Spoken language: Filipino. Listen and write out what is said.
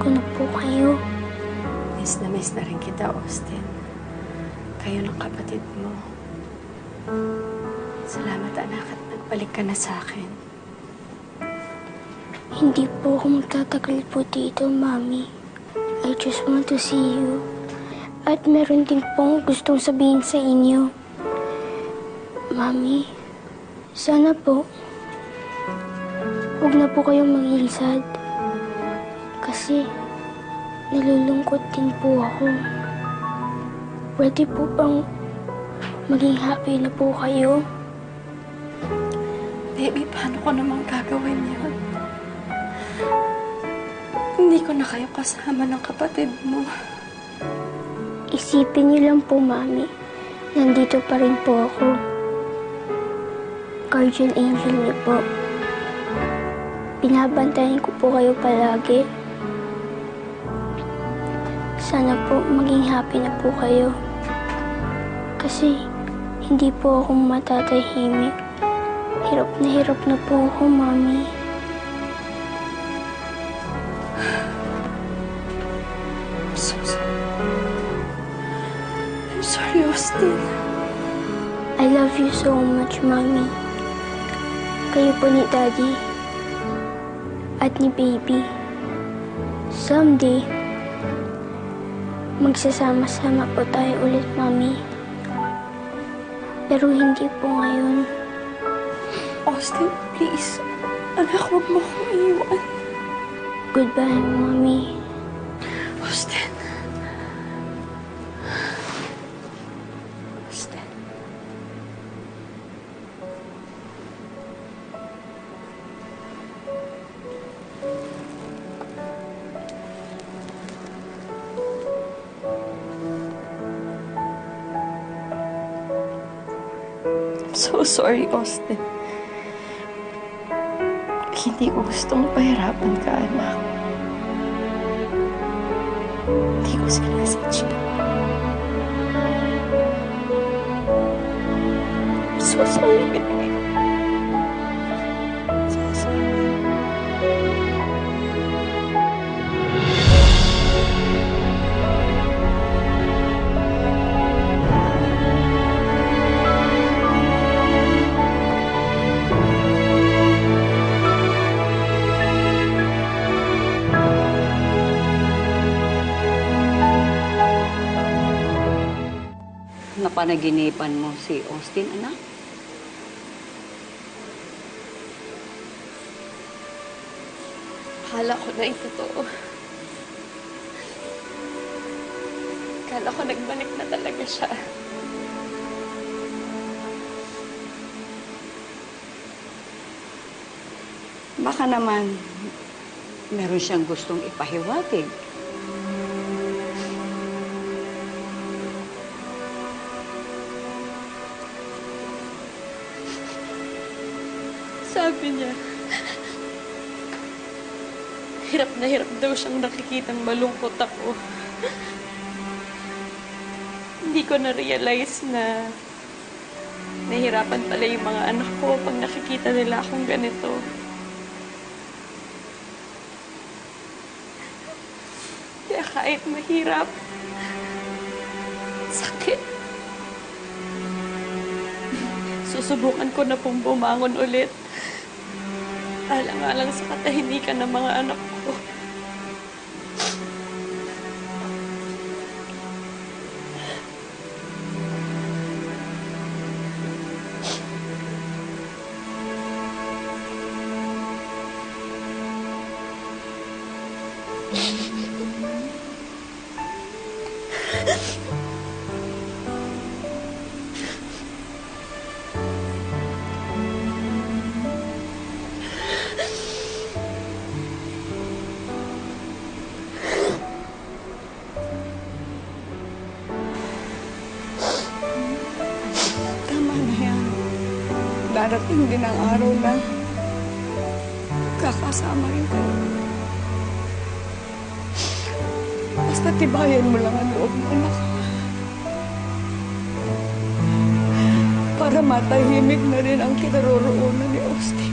ko na po kayo. Miss na rin kita, Austin. Kayo ng kapatid mo. Salamat, anak, at nagbalik ka na sa akin. Hindi po ako magtatagal po dito, Mami. I just want to see you. At meron din pong gustong sabihin sa inyo. Mami, sana po, huwag na po kayong mag-iisad. Kasi, nalulungkot din po ako. Pwede po bang maging happy na po kayo? Baby, paano ko naman gagawin yun? Hindi ko na kayo kasama ng kapatid mo. Isipin niyo lang po, Mami. Nandito pa rin po ako. Guardian angel niyo po. Binabantayan ko po kayo palagi. Sana po maging happy na po kayo. Kasi hindi po ako matatahimik. Hirap na po ako, Mami. I'm sorry, Austin. I love you so much, Mami. Kayo po ni Daddy at ni Baby. Someday, magsasama-sama po tayo ulit, Mami. Pero hindi po ngayon. Austin, please. Anak, huwag mo akong iiwan. Goodbye, Mami. Austin. Austin. I'm so sorry, Austin. Hindi ko gustong pahirapan ka, anak. Hindi ko sinasadya. I'm so sorry, baby. So sorry. Napanaginipan mo si Austin, anak? Akala ko na ito totoo. Akala ko nagbalik na talaga siya. Baka naman meron siyang gustong ipahiwatig. Sabi niya, hirap daw siyang nakikitang malungkot ako. Hindi ko na-realize na nahihirapan pala yung mga anak ko pag nakikita nila akong ganito. Kaya kahit mahirap, sakit, susubukan ko na pong bumangon ulit. Alang-alang sa katahimikan ng mga anak ko. Darating din ang araw na kakasama rin kayo. Basta tibayan mo lang ang loob mo, anak. Para matahimik na rin ang kinaroroonan ni Austin.